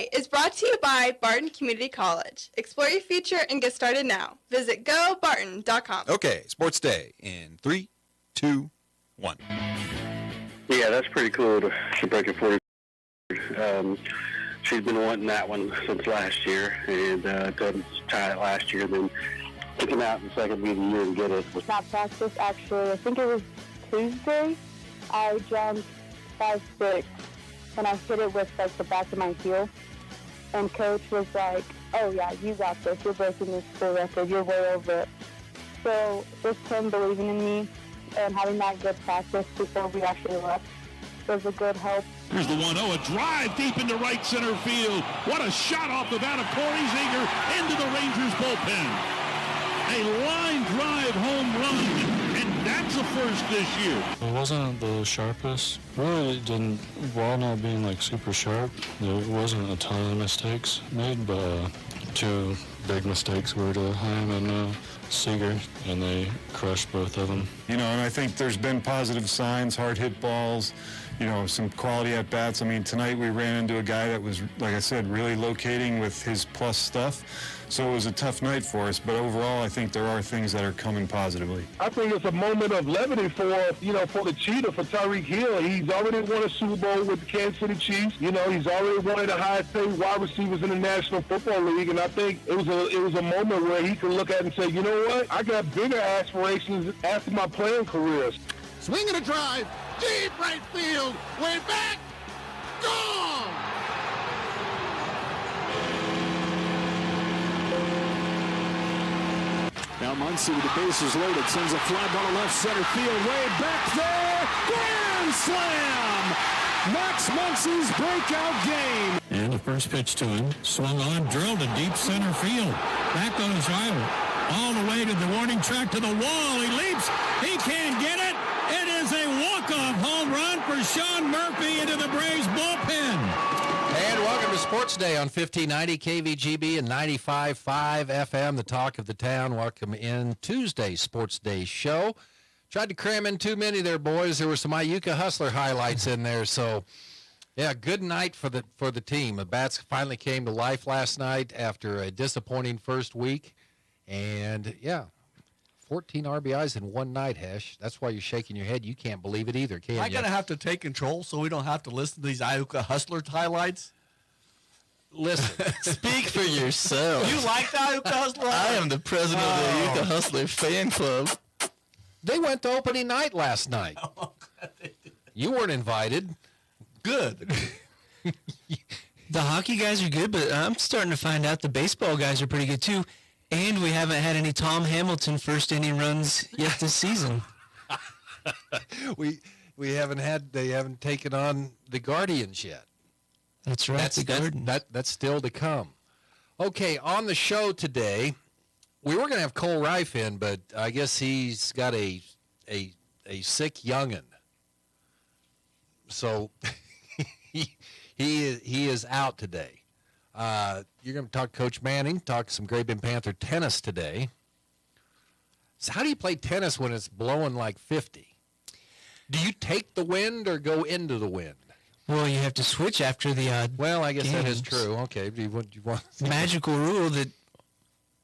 Day is brought to you by Barton Community College. Explore your future and get started now. Visit gobarton.com. Okay, Sports Day in 3, 2, 1. Yeah, that's pretty cool to break a 40. She's been wanting that one since last year, and couldn't tie it last year, then to come out in the second meet of the year and get it. Not practice, actually. I think it was Tuesday. I jumped 5'6", and I hit it with, like, the back of my heel. And Coach was like, oh, yeah, you got this. You're breaking this school record. You're way over it. So just him believing in me and having that good practice before we actually left was a good help. Here's the 1-0, a drive deep into right center field. What a shot off the bat of Corey Seager into the Rangers bullpen. A line drive home run, and that's a first this year. It wasn't the sharpest. Really didn't, while not being like super sharp, there wasn't a ton of mistakes made, but two big mistakes were to Heim and Seager, and they crushed both of them. You know, and I think there's been positive signs, hard hit balls, you know, some quality at bats. I mean, tonight we ran into a guy that was, like I said, really locating with his plus stuff. So it was a tough night for us, but overall I think there are things that are coming positively. I think it's a moment of levity for the Cheetah, for Tyreek Hill. He's already won a Super Bowl with the Kansas City Chiefs. You know, he's already one of the highest paid wide receivers in the National Football League, and I think it was a moment where he could look at it and say, you know what, I got bigger aspirations after my playing career. Swing and a drive, deep right field, way back, gone! Now Muncy with the bases loaded, sends a fly ball to left center field, way back there, grand slam! Max Muncy's breakout game. And the first pitch to him, swung on, drilled to deep center field. Back on his rival, all the way to the warning track to the wall. He leaps, he can't get it. It is a walk-off home run for Sean Murphy into the Braves bullpen. And welcome to Sports Day on 1590 KVGB and 95.5 FM, the talk of the town. Welcome in Tuesday's Sports Day show. Tried to cram in too many there, boys. There were some Iuka Hustler highlights in there. So, yeah, good night for the team. The bats finally came to life last night after a disappointing first week. And, yeah, 14 RBIs in one night, Hesh. That's why you're shaking your head. You can't believe it either, can you? Am I going to have to take control so we don't have to listen to these Iuka Hustler highlights? Listen. Speak for yourself. You like the Iuka Hustler? I am the president of the Iuka Hustler fan club. They went to opening night last night. Oh, you weren't invited. Good. The hockey guys are good, but I'm starting to find out the baseball guys are pretty good too. And we haven't had any Tom Hamilton first inning runs yet this season. we they haven't taken on the Guardians yet. That's right. That's still to come. Okay, on the show today, we were going to have Cole Reif in, but I guess he's got a sick youngin. So he is out today. You're going to talk to Coach Manning, talk some Great Bend Panther tennis today. So how do you play tennis when it's blowing like 50? Do you take the wind or go into the wind? Well, you have to switch after the odd Well, I guess games. that is true. Okay. Do you want magical rule that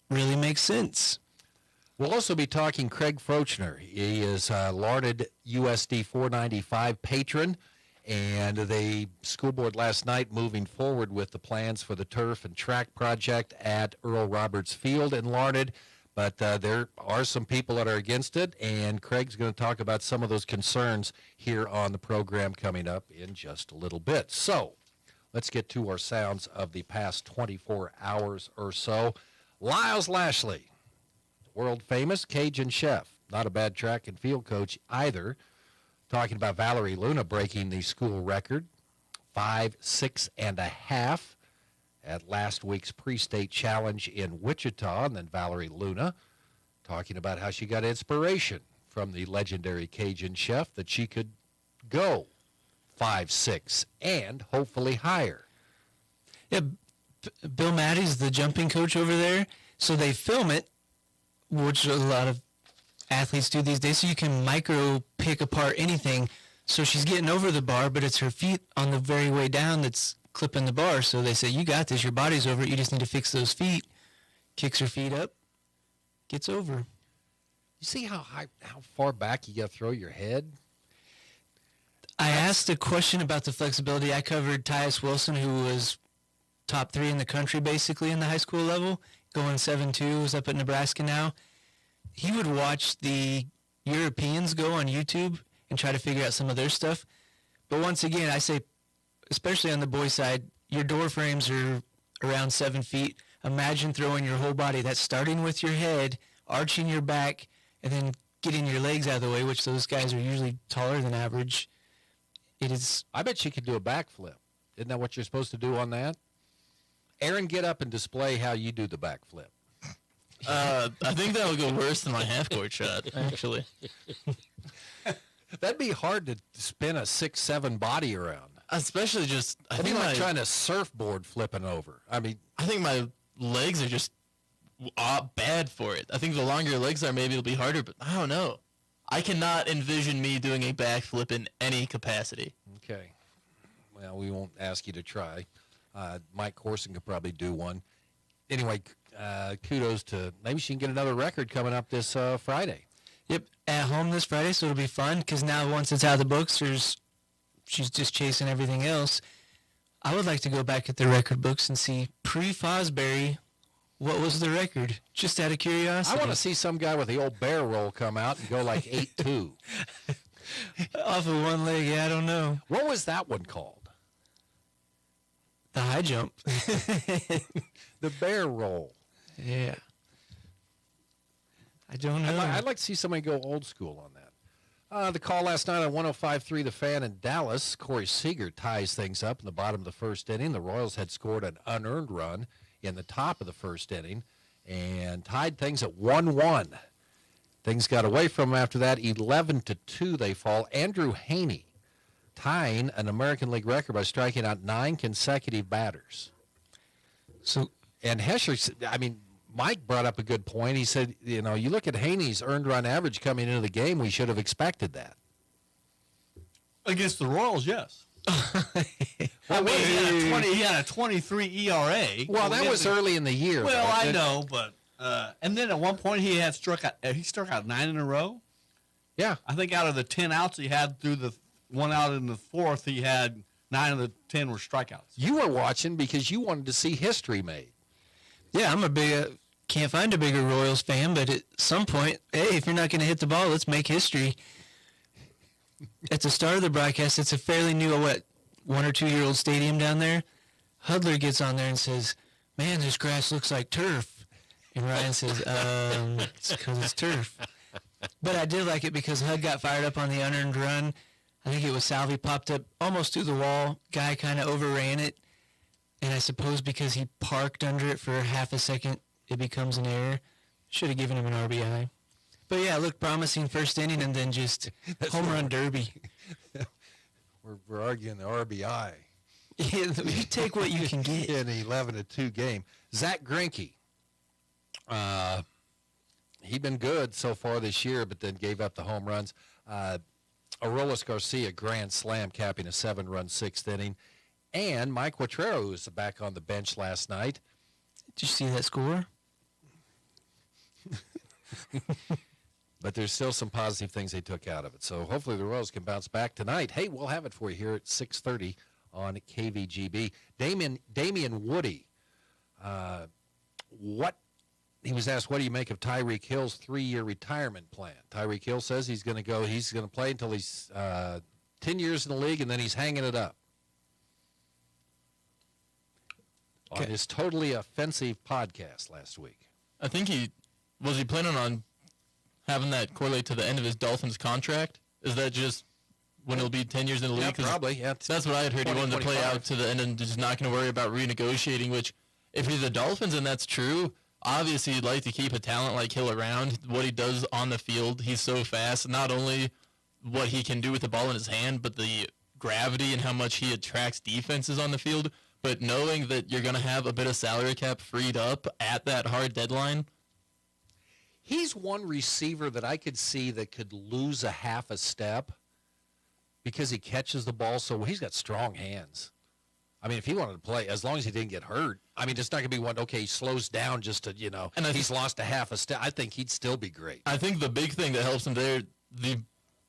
really makes sense. We'll also be talking Craig Frochner. He is a lauded USD 495 patron, and the school board last night moving forward with the plans for the turf and track project at Earl Roberts Field in Larned. But there are some people that are against it, and Craig's going to talk about some of those concerns here on the program coming up in just a little bit. So let's get to our sounds of the past 24 hours or so. Lyles Lashley, world-famous Cajun chef, not a bad track and field coach either, talking about Valerie Luna breaking the school record, 5'6.5" at last week's pre-state challenge in Wichita. And then Valerie Luna talking about how she got inspiration from the legendary Cajun chef that she could go 5'6" and hopefully higher. Yeah, Bill Maddie's the jumping coach over there, so they film it, which a lot of athletes do these days, so you can micro pick apart anything. So she's getting over the bar, but it's her feet on the very way down that's clipping the bar. So they say, you got this. Your body's over it. You just need to fix those feet. Kicks her feet up. Gets over. You see how far back you got to throw your head? I asked a question about the flexibility. I covered Tyus Wilson, who was top 3 in the country basically in the high school level, going 7-2, is up at Nebraska now. He would watch the Europeans go on YouTube and try to figure out some of their stuff. But once again, I say, especially on the boy side, your door frames are around 7 feet. Imagine throwing your whole body. That's starting with your head, arching your back, and then getting your legs out of the way, which those guys are usually taller than average. It is. I bet you could do a backflip. Isn't that what you're supposed to do on that? Aaron, get up and display how you do the backflip. I think that would go worse than my half-court shot, actually. That'd be hard to spin a 6'7" body around. Especially just, I It'd be think like trying to surfboard flipping over. I mean, I think my legs are just bad for it. I think the longer your legs are, maybe it'll be harder, but I don't know. I cannot envision me doing a backflip in any capacity. Okay. Well, we won't ask you to try. Mike Corson could probably do one. Anyway, kudos to, maybe she can get another record coming up this Friday. Yep, at home this Friday, so it'll be fun, because now once it's out of the books, she's just chasing everything else. I would like to go back at the record books and see pre-Fosbury, what was the record? Just out of curiosity. I want to see some guy with the old bear roll come out and go like 8-2. Off of one leg, yeah, I don't know. What was that one called? The high jump. The bear roll. Yeah. I don't know. I'd like to see somebody go old school on that. The call last night on 105.3 The Fan in Dallas, Corey Seager ties things up in the bottom of the first inning. The Royals had scored an unearned run in the top of the first inning and tied things at 1-1. Things got away from them after that. 11-2 they fall. Andrew Haney tying an American League record by striking out 9 consecutive batters. And Hesher, I mean, Mike brought up a good point. He said, you know, you look at Haney's earned run average coming into the game, we should have expected that. Against the Royals, yes. Well, he had a 23 ERA. Well, that was early in the year. Well, though. I know, but and then at one point he struck out 9 in a row. Yeah, I think out of the 10 outs he had through the one out in the fourth, he had 9 of the 10 were strikeouts. You were watching because you wanted to see history made. Yeah, I'm a big, can't find a bigger Royals fan, but at some point, hey, if you're not going to hit the ball, let's make history. At the start of the broadcast, it's a fairly new, 1 or 2 year old stadium down there. Hudler gets on there and says, man, this grass looks like turf. And Ryan says, it's because it's turf. But I did like it because Hud got fired up on the unearned run. I think it was Salvi popped up almost to the wall. Guy kind of overran it. And I suppose because he parked under it for half a second, it becomes an error. Should have given him an RBI. But yeah, it looked promising first inning and then just home run derby. We're arguing the RBI. You take what you can get. In the 11-2 game. Zach Greinke. He'd been good so far this year, but then gave up the home runs. Arolis Garcia, grand slam, capping a 7-run sixth inning. And Mike Quatrero was back on the bench last night. Did you see that score? But there's still some positive things they took out of it. So hopefully the Royals can bounce back tonight. Hey, we'll have it for you here at 6:30 on KVGB. Damian Woody, he was asked, what do you make of Tyreek Hill's 3-year retirement plan? Tyreek Hill says he's going to play until he's 10 years in the league, and then he's hanging it up. On his Totally Offensive podcast last week. I think he planning on having that correlate to the end of his Dolphins contract? Is that just when he'll be 10 years in the league? Yeah, probably. Yeah, that's what I had heard. He wanted to play out to the end and just not going to worry about renegotiating, which if he's the Dolphins and that's true, obviously you'd like to keep a talent like Hill around. What he does on the field, he's so fast. Not only what he can do with the ball in his hand, but the gravity and how much he attracts defenses on the field. But knowing that you're going to have a bit of salary cap freed up at that hard deadline. He's one receiver that I could see that could lose a half a step because he catches the ball so well. He's got strong hands. I mean, if he wanted to play, as long as he didn't get hurt, I mean, it's not going to be one, okay, he slows down just to, and he's lost a half a step. I think he'd still be great. I think the big thing that helps him there,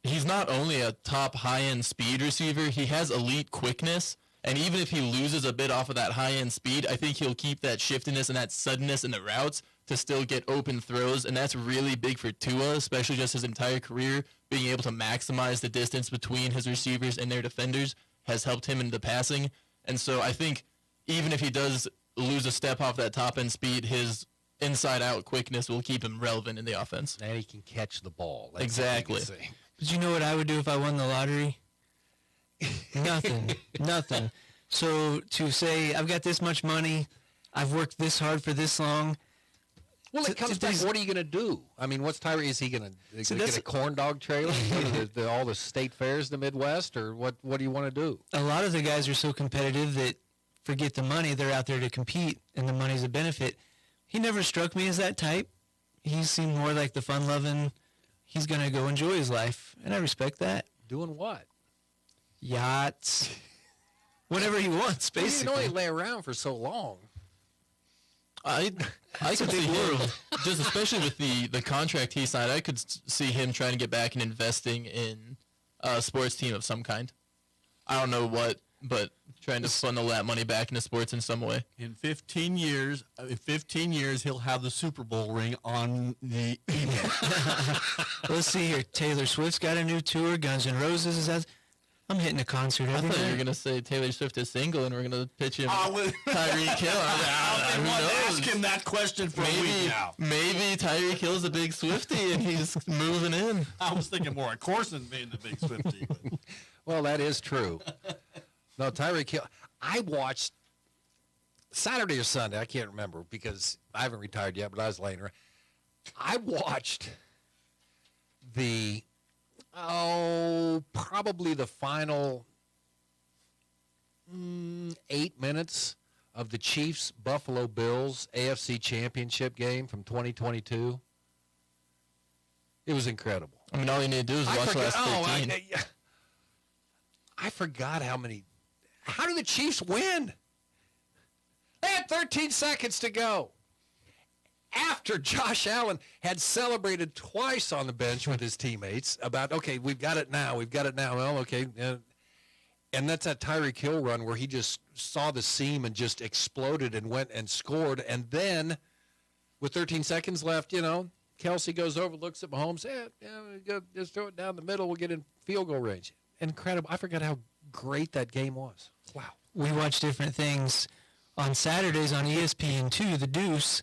he's not only a top high-end speed receiver, he has elite quickness. And even if he loses a bit off of that high-end speed, I think he'll keep that shiftiness and that suddenness in the routes to still get open throws. And that's really big for Tua, especially just his entire career. Being able to maximize the distance between his receivers and their defenders has helped him in the passing. And so I think even if he does lose a step off that top-end speed, his inside-out quickness will keep him relevant in the offense. And he can catch the ball. That's exactly. But you know what I would do if I won the lottery? Nothing. So to say, I've got this much money, I've worked this hard for this long. Well, it comes back, what are you going to do? I mean, what's Tyree? Is he going to get a corn dog trailer and go to all the state fairs in the Midwest, or what do you want to do? A lot of the guys are so competitive that forget the money. They're out there to compete, and the money's a benefit. He never struck me as that type. He seemed more like the fun-loving, he's going to go enjoy his life, and I respect that. Doing what? Yachts. Whatever he wants, basically. You didn't only lay around for so long. I could see him, just especially with the contract he signed, I could see him trying to get back and investing in a sports team of some kind. I don't know what, but trying to funnel that money back into sports in some way. In 15 years, he'll have the Super Bowl ring on the email. Let's see here. Taylor Swift's got a new tour. Guns N' Roses is that. I'm hitting a concert every I thought night. you were going to say Taylor Swift is single and we're going to pitch him Tyreek Hill. I've been wanting to ask him that question for a week now. Maybe Tyreek Hill's a big Swiftie and he's moving in. I was thinking more of Corson being the big Swiftie. But. Well, that is true. No, Tyreek Hill. I watched Saturday or Sunday. I can't remember because I haven't retired yet, but I was laying around. I watched probably the final 8 minutes of the Chiefs Buffalo Bills AFC Championship game from 2022. It was incredible. I mean, all you need to do is watch the last 13. I forgot how did the Chiefs win? They had 13 seconds to go. After Josh Allen had celebrated twice on the bench with his teammates about, okay, we've got it now. Well, okay. And that's that Tyreek Hill run where he just saw the seam and just exploded and went and scored. And then with 13 seconds left, Kelsey goes over, looks at Mahomes, just throw it down the middle. We'll get in field goal range. Incredible. I forgot how great that game was. Wow. We watch different things. On Saturdays on ESPN2, The Deuce,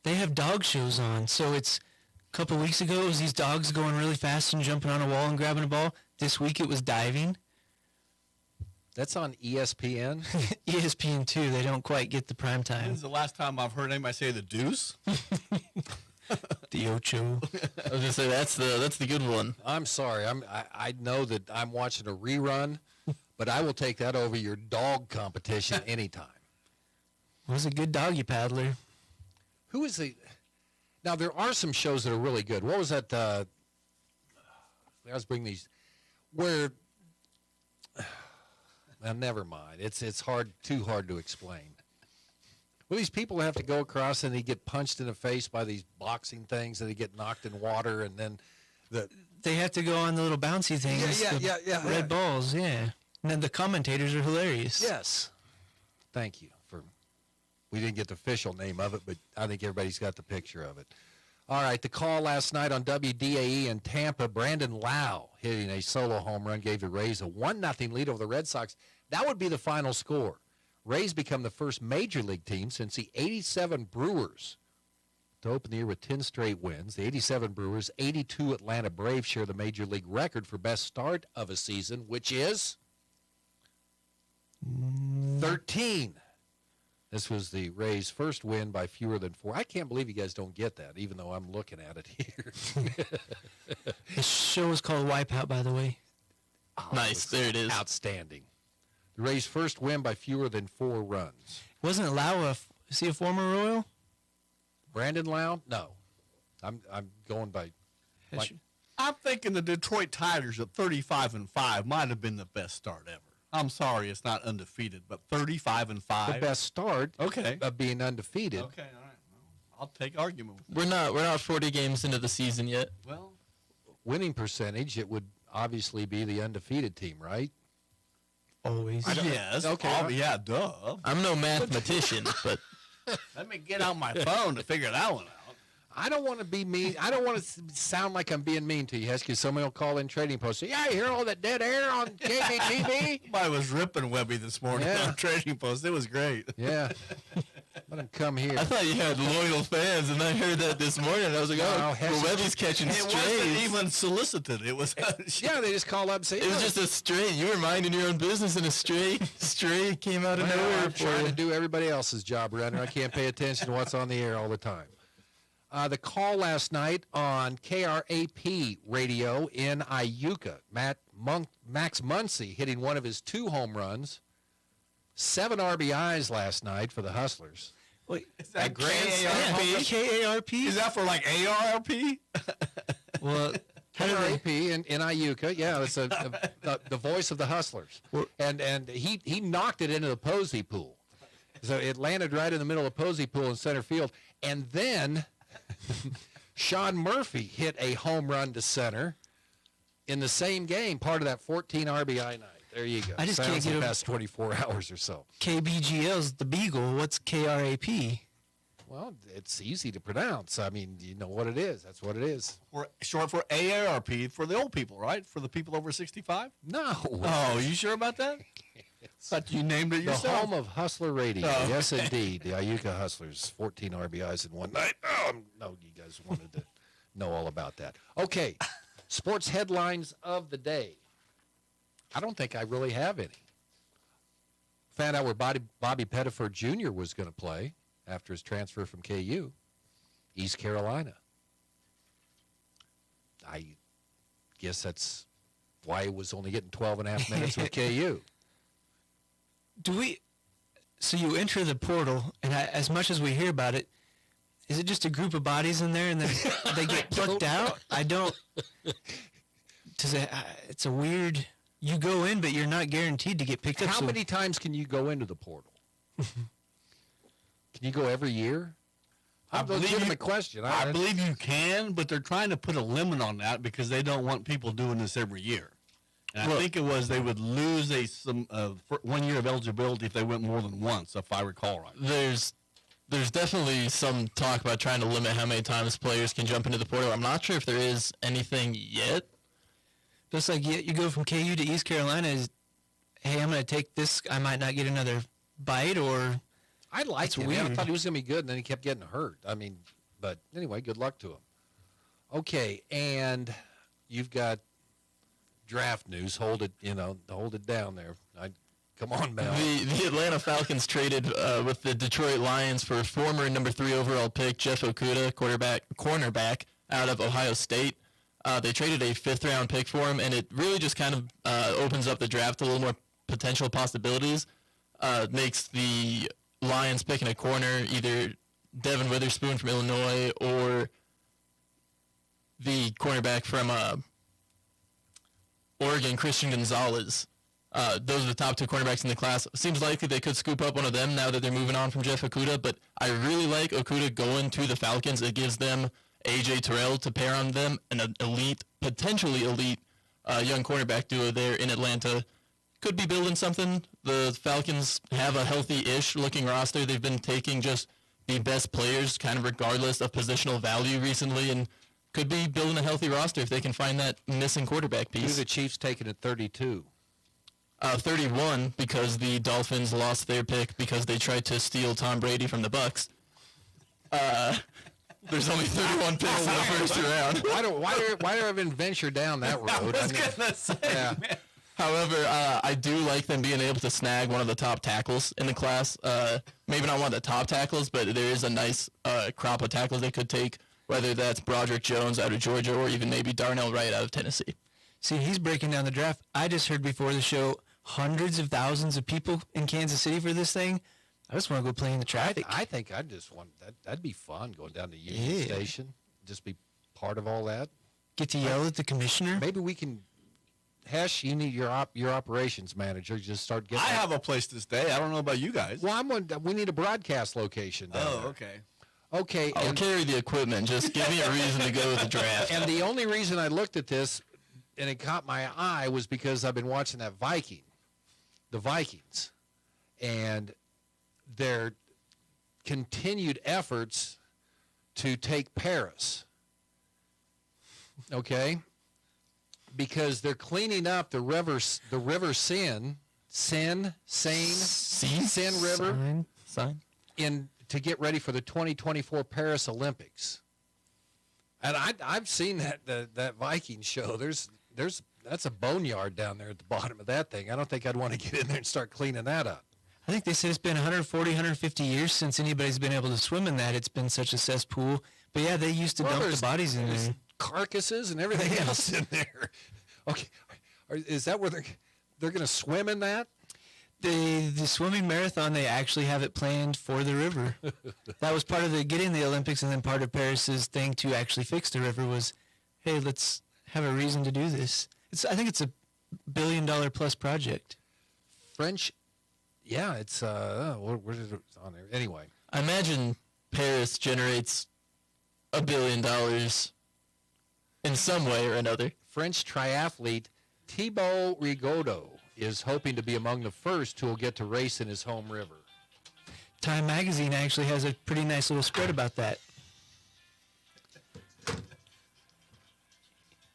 they have dog shows on. So it's a couple weeks ago, it was these dogs going really fast and jumping on a wall and grabbing a ball. This week it was diving. That's on ESPN? ESPN2. They don't quite get the prime time. When's the last time I've heard anybody say the Deuce? The Ocho. I was going to say, that's the good one. I'm sorry. I know that I'm watching a rerun, but I will take that over your dog competition anytime. It was a good doggy paddler. Who is the... Now, there are some shows that are really good. What was that... Let's bring these... Where... Well, never mind. It's too hard to explain. Well, these people have to go across and they get punched in the face by these boxing things and they get knocked in water and then... They have to go on the little bouncy things. Yeah. Red balls, yeah. And then the commentators are hilarious. Yes. Thank you for... We didn't get the official name of it, but I think everybody's got the picture of it. All right, the call last night on WDAE in Tampa, Brandon Lau hitting a solo home run gave the Rays a 1-0 lead over the Red Sox. That would be the final score. Rays become the first major league team since the 87 Brewers to open the year with 10 straight wins. The 87 Brewers, 82 Atlanta Braves share the major league record for best start of a season, which is 13. This was the Rays' first win by fewer than 4. I can't believe you guys don't get that, even though I'm looking at it here. The show is called Wipeout, by the way. Oh, nice. There it is. Outstanding. The Rays' first win by fewer than 4 runs. Wasn't Lau is he a former Royal? Brandon Lau? No. I'm going by... I'm thinking the Detroit Tigers at 35-5 might have been the best start ever. I'm sorry, it's not undefeated, but 35-5. The best start Okay. of being undefeated. Okay, all right. Well, I'll take argument with that. We're not 40 games into the season yet. Well, Winning percentage, it would obviously be the undefeated team, right? Always. yes. Okay. Oh, yeah, duh. I'm no mathematician, but Let me get out my phone to figure that one out. I don't want to be mean. I don't want to sound like I'm being mean to you, Hesky. Somebody will call in Trading Post. Say, yeah, you hear all that dead air on KBTV? I was ripping Webby this morning Yeah. on Trading Post. It was great. Yeah. Let him come here. I thought you had loyal fans, and I heard that this morning. And I was like, No, well, Webby's catching It strays. wasn't even solicited. It was. Yeah, they just call up and say, It was just a stray. You were minding your own business, and a stray came out of nowhere I'm for trying you. to do everybody else's job, Renner. I can't pay attention to what's on the air all the time. The call last night on KRAP radio in Iuka, Max Muncy hitting one of his 2 home runs, 7 RBIs last night for the Hustlers. Wait, Is that KARP? KARP? Is that for like ARP? Well, KRAP in Iuka, yeah, it's the voice of the Hustlers. And he knocked it into the Posey pool. So it landed right in the middle of Posey pool in center field. And then Sean Murphy hit a home run to center in the same game, part of that 14 RBI night. There you go. I just Sounds can't get the over- past 24 hours or so. KBGL's the Beagle. What's KRAP? Well, it's easy to pronounce. I mean, you know what it is. That's what it is. Or short for AARP for the old people, right? For the people over 65? No. Oh, you sure about that? Thought you named it The yourself. home of Hustler Radio. Oh. Yes, indeed. The Iuka Hustlers, 14 RBIs in one night. No, you guys wanted to know all about that. Okay, sports headlines of the day. I don't think I really have any. Found out where Bobby Pettiford Jr. was going to play after his transfer from KU, East Carolina. I guess that's why he was only getting 12 and a half minutes with KU. So you enter the portal, and as much as we hear about it, is it just a group of bodies in there and then they get plucked out? I don't. It's a weird. You go in, but you're not guaranteed to get picked up. How so- many times can you go into the portal? Can you go every year? I believe legitimate question. I believe you can, but they're trying to put a limit on that because they don't want people doing this every year. And I think it was they would lose some 1 year of eligibility if they went more than once, if I recall right. There's definitely some talk about trying to limit how many times players can jump into the portal. I'm not sure if there is anything yet. Just like you go from KU to East Carolina, hey, I'm going to take this. I might not get another bite, or I liked him. weird. I thought he was going to be good, and then he kept getting hurt. I mean, but anyway, good luck to him. Okay, and you've got draft news. Hold it down there. Come on, Mel. The Atlanta Falcons traded with the Detroit Lions for former number 3 overall pick Jeff Okudah, cornerback out of Ohio State. They traded a 5th-round pick for him, and it really just kind of opens up the draft a little more potential possibilities. Makes the Lions picking a corner, either Devin Witherspoon from Illinois or the cornerback from Oregon, Christian Gonzalez. Those are the top 2 cornerbacks in the class. Seems likely they could scoop up one of them now that they're moving on from Jeff Okudah, but I really like Okudah going to the Falcons. It gives them A.J. Terrell to pair on them, an elite, potentially elite young cornerback duo there in Atlanta. Could be building something. The Falcons have a healthy-ish looking roster. They've been taking just the best players, kind of regardless of positional value recently, and could be building a healthy roster if they can find that missing quarterback Who piece. the Chiefs taking at 32? 31 because the Dolphins lost their pick because they tried to steal Tom Brady from the Bucks. There's only 31 picks in the first round. Why do I even venture down that road? I was gonna say, yeah. man. However, I do like them being able to snag one of the top tackles in the class. Maybe not one of the top tackles, but there is a nice crop of tackles they could take, whether that's Broderick Jones out of Georgia or even maybe Darnell Wright out of Tennessee. See, he's breaking down the draft. I just heard before the show hundreds of thousands of people in Kansas City for this thing. I just want to go play in the traffic. I think I just want that. That'd be fun going down to Union Station, just be part of all that. Get to yell at the commissioner. Maybe we can Hesh, you need your operations manager. Just start getting. I have a place to stay. I don't know about you guys. Well, we need a broadcast location. Okay. Okay. I'll carry the equipment. Just give me a reason to go with the draft. And the only reason I looked at this and it caught my eye was because I've been watching the Vikings, and their continued efforts to take Paris. Okay. Because they're cleaning up the river Seine River to get ready for the 2024 Paris Olympics. And I've seen that Viking show. That's a boneyard down there at the bottom of that thing. I don't think I'd want to get in there and start cleaning that up. I think they said it's been 140, 150 years since anybody's been able to swim in that. It's been such a cesspool. But yeah, they used to dump the bodies in there. Carcasses and everything else in there. Okay, is that where they're going to swim in that? The swimming marathon, they actually have it planned for the river. That was part of getting the Olympics, and then part of Paris's thing to actually fix the river was, hey, let's have a reason to do this. I think it's $1 billion plus project. French, yeah, it's where is it on there? Anyway, I imagine Paris generates $1 billion in some way or another. French triathlete Thibaut Rigaudot is hoping to be among the first who will get to race in his home river. Time Magazine actually has a pretty nice little spread about that.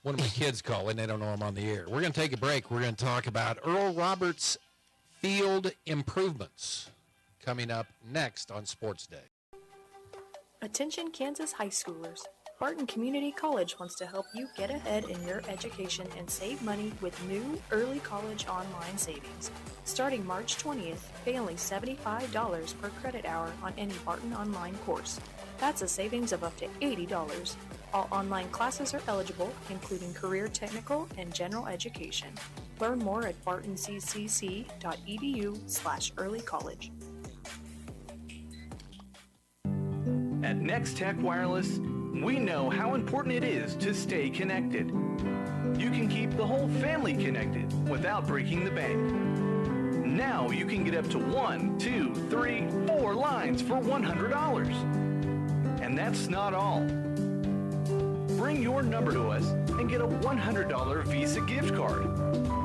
One of my kids calling. They don't know I'm on the air. We're going to take a break. We're going to talk about Earl Roberts field improvements coming up next on Sports Day. Attention Kansas high schoolers. Barton Community College wants to help you get ahead in your education and save money with new early college online savings. Starting March 20th, pay only $75 per credit hour on any Barton online course. That's a savings of up to $80. All online classes are eligible, including career technical and general education. Learn more at bartoncc.edu/earlycollege. At Next Tech Wireless, we know how important it is to stay connected. You can keep the whole family connected without breaking the bank. Now you can get up to 1, 2, 3, 4 lines for $100. And that's not all. Bring your number to us and get a $100 Visa gift card.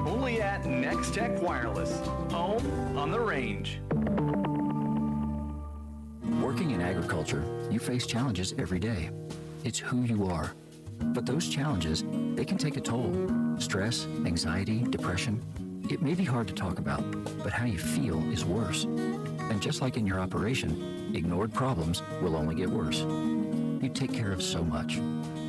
Only at Next Tech Wireless, home on the range. Working in agriculture, you face challenges every day. It's who you are. But those challenges, they can take a toll. Stress, anxiety, depression. It may be hard to talk about, but how you feel is worse. And just like in your operation, ignored problems will only get worse. You take care of so much.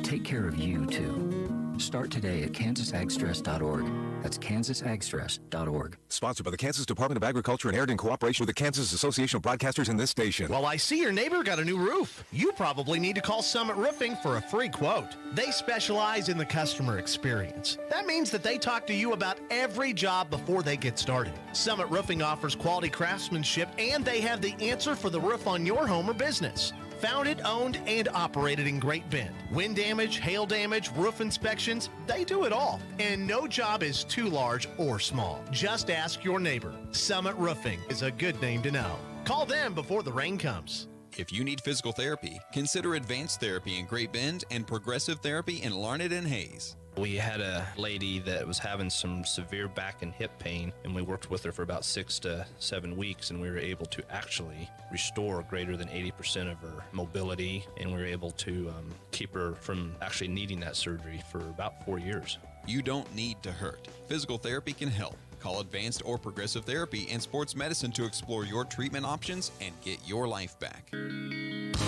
Take care of you, too. Start today at kansasagstress.org. That's kansasagstress.org. Sponsored by the Kansas Department of Agriculture and aired in cooperation with the Kansas Association of Broadcasters and this station. Well, I see your neighbor got a new roof. You probably need to call Summit Roofing for a free quote. They specialize in the customer experience. That means that they talk to you about every job before they get started. Summit Roofing offers quality craftsmanship, and they have the answer for the roof on your home or business. Founded, owned, and operated in Great Bend. Wind damage, hail damage, roof inspections, they do it all. And no job is too large or small. Just ask your neighbor. Summit Roofing is a good name to know. Call them before the rain comes. If you need physical therapy, consider Advanced Therapy in Great Bend and Progressive Therapy in Larned and Hayes. We had a lady that was having some severe back and hip pain, and we worked with her for about 6 to 7 weeks, and we were able to actually restore greater than 80% of her mobility, and we were able to keep her from actually needing that surgery for about 4 years. You don't need to hurt. Physical therapy can help. Call Advanced or Progressive Therapy and Sports Medicine to explore your treatment options and get your life back. Now,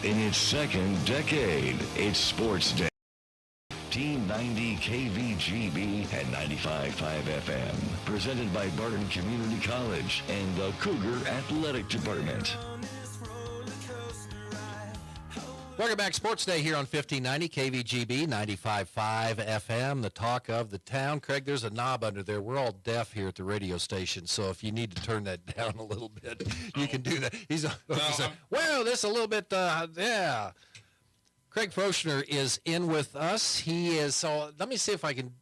in its second decade, it's Sports Day. 1590 KVGB and 95.5 FM. Presented by Barton Community College and the Cougar Athletic Department. Welcome back, Sports Day here on 1590 KVGB, 95.5 FM, the talk of the town. Craig, there's a knob under there. We're all deaf here at the radio station, so if you need to turn that down a little bit, you can do that. He's well, this a little bit, yeah. Craig Froschner is in with us. He is, so let me see if I can,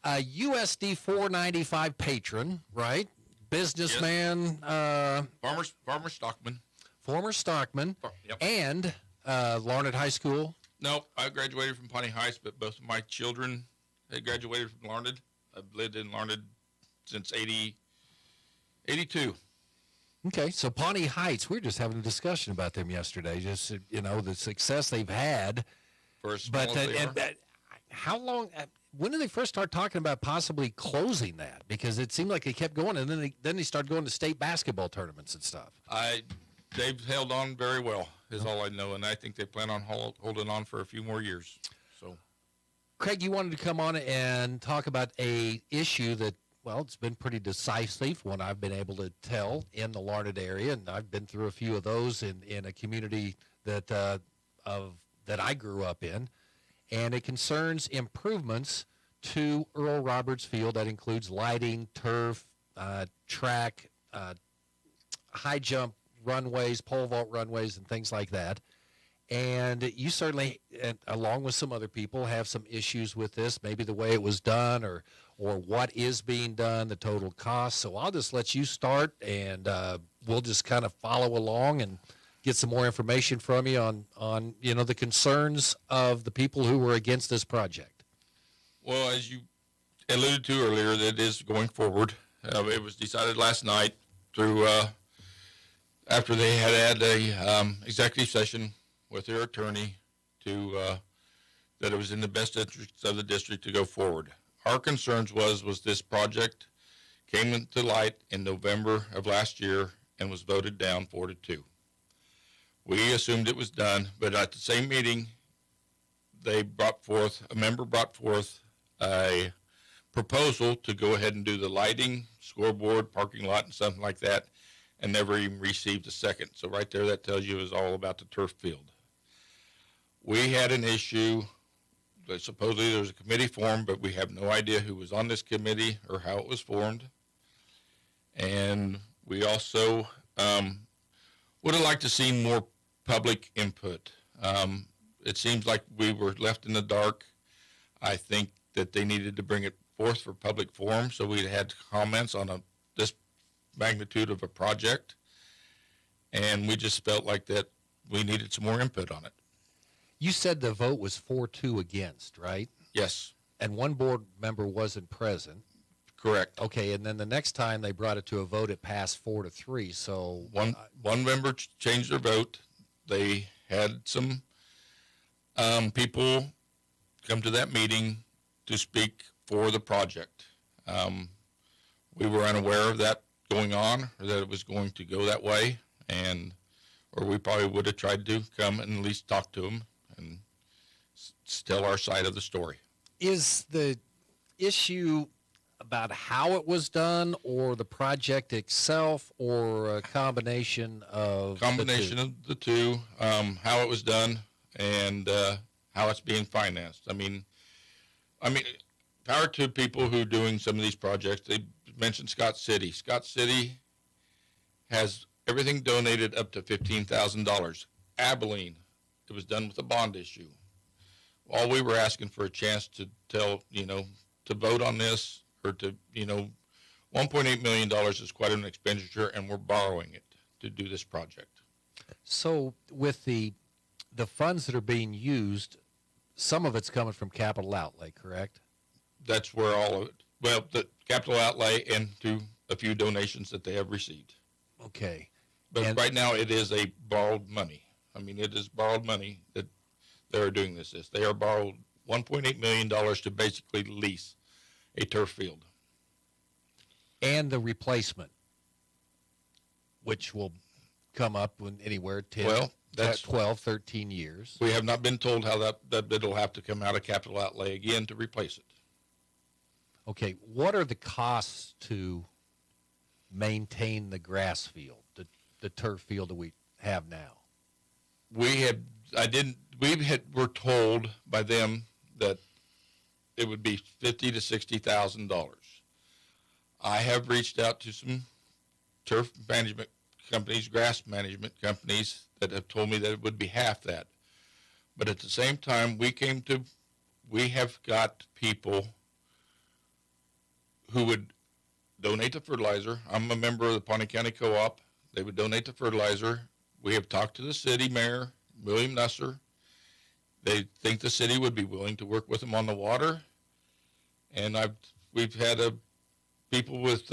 USD 495 patron, right? Businessman. Farmer stockman. Former stockman. Yep. And Larned High School. No, I graduated from Pawnee Heights, but both of my children had graduated from Larned. I've lived in Larned since 82. Okay, so Pawnee Heights, we were just having a discussion about them yesterday, just, the success they've had. For as small as they are. How long, when did they first start talking about possibly closing that? Because it seemed like they kept going, and then they started going to state basketball tournaments and stuff. They've held on very well, is all I know, and I think they plan on holding on for a few more years. So, Craig, you wanted to come on and talk about a issue that, well, it's been pretty decisive, one I've been able to tell in the Larned area, and I've been through a few of those in a community that I grew up in, and it concerns improvements to Earl Roberts Field. That includes lighting, turf, track, high jump runways, pole vault runways, and things like that. And you certainly, along with some other people, have some issues with this, maybe the way it was done or what is being done, the total cost. So I'll just let you start, and we'll just kind of follow along and get some more information from you on the concerns of the people who were against this project. Well, as you alluded to earlier, that is going forward. It was decided last night through after they had a executive session with their attorney that it was in the best interest of the district to go forward. Our concerns was this project came into light in November of last year and was voted down 4-2. We assumed it was done, but at the same meeting, a member brought forth a proposal to go ahead and do the lighting, scoreboard, parking lot, and something like that, and never even received a second. So right there, that tells you it was all about the turf field. We had an issue that supposedly there was a committee formed, but we have no idea who was on this committee or how it was formed. And we also would have liked to see more public input. It seems like we were left in the dark. I think that they needed to bring it forth for public forum so we had comments on this magnitude of a project. And we just felt like that we needed some more input on it. You said the vote was 4-2 against, right? Yes. And one board member wasn't present. Correct. Okay, and then the next time they brought it to a vote, it passed 4-3. So one member changed their vote. They had some people come to that meeting to speak for the project. We were unaware of that going on, or that it was going to go that way, or we probably would have tried to come and at least talk to them and tell our side of the story. Is the issue about how it was done, or the project itself, or a combination of the two? How it was done and how it's being financed. I mean, power to people who are doing some of these projects. They mentioned Scott City. Scott City has everything donated up to $15,000. Abilene, it was done with a bond issue. All we were asking for a chance to to vote on this, or to, $1.8 million is quite an expenditure, and we're borrowing it to do this project. So with the funds that are being used, some of it's coming from capital outlay, correct? That's where all of it, well, the capital outlay and to a few donations that they have received. Okay. But right now it is a borrowed money. I mean, it is borrowed money that they are doing this. They are borrowed $1.8 million to basically lease a turf field. And the replacement, which will come up when anywhere 10, 12, 13 years. We have not been told how that it'll have to come out of capital outlay again to replace it. Okay, what are the costs to maintain the grass field, the turf field that we have now? We're told by them that it would be $50,000 to $60,000. I have reached out to some turf management companies, grass management companies, that have told me that it would be half that. But at the same time, we have got people who would donate the fertilizer. I'm a member of the Pawnee County Co-op. They would donate the fertilizer. We have talked to the city mayor, William Nusser. They think the city would be willing to work with them on the water. And we've had people with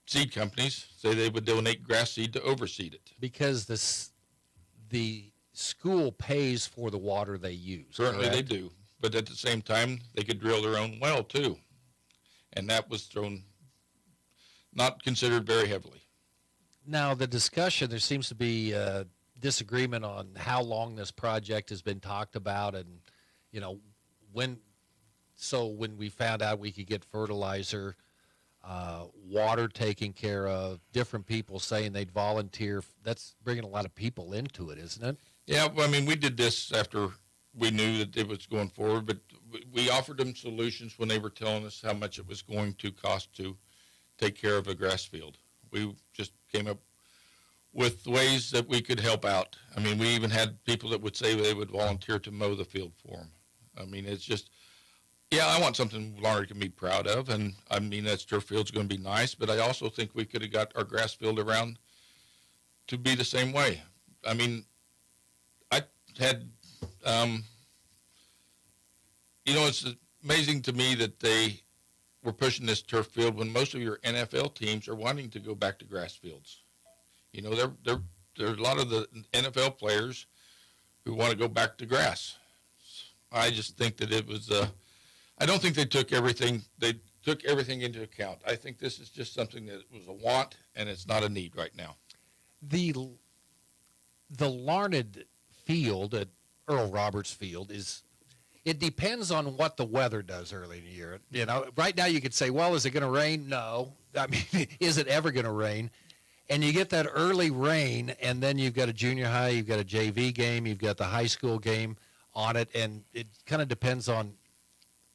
seed companies say they would donate grass seed to overseed it. Because the school pays for the water they use. Certainly correct? they do. But at the same time, they could drill their own well too. And that was not considered very heavily. Now, the discussion, there seems to be disagreement on how long this project has been talked about, and, when we found out we could get fertilizer, water taken care of, different people saying they'd volunteer. That's bringing a lot of people into it, isn't it? Yeah, well, I mean, we did this after we knew that it was going forward, but we offered them solutions when they were telling us how much it was going to cost to take care of a grass field. We just came up with ways that we could help out. I mean, we even had people that would say they would volunteer to mow the field for them. I mean, it's just, yeah, I want something Larned can be proud of, and I mean, that turf field's going to be nice, but I also think we could have got our grass field around to be the same way. I mean, I had, it's amazing to me that they were pushing this turf field when most of your NFL teams are wanting to go back to grass fields. There are a lot of the NFL players who want to go back to grass. I just think that it was, I don't think they took everything into account. I think this is just something that was a want, and it's not a need right now. The Larned field at Earl Roberts Field it depends on what the weather does early in the year. Right now you could say, well, is it going to rain? No. I mean, is it ever going to rain? And you get that early rain, and then you've got a junior high, you've got a JV game, you've got the high school game on it, and it kind of depends on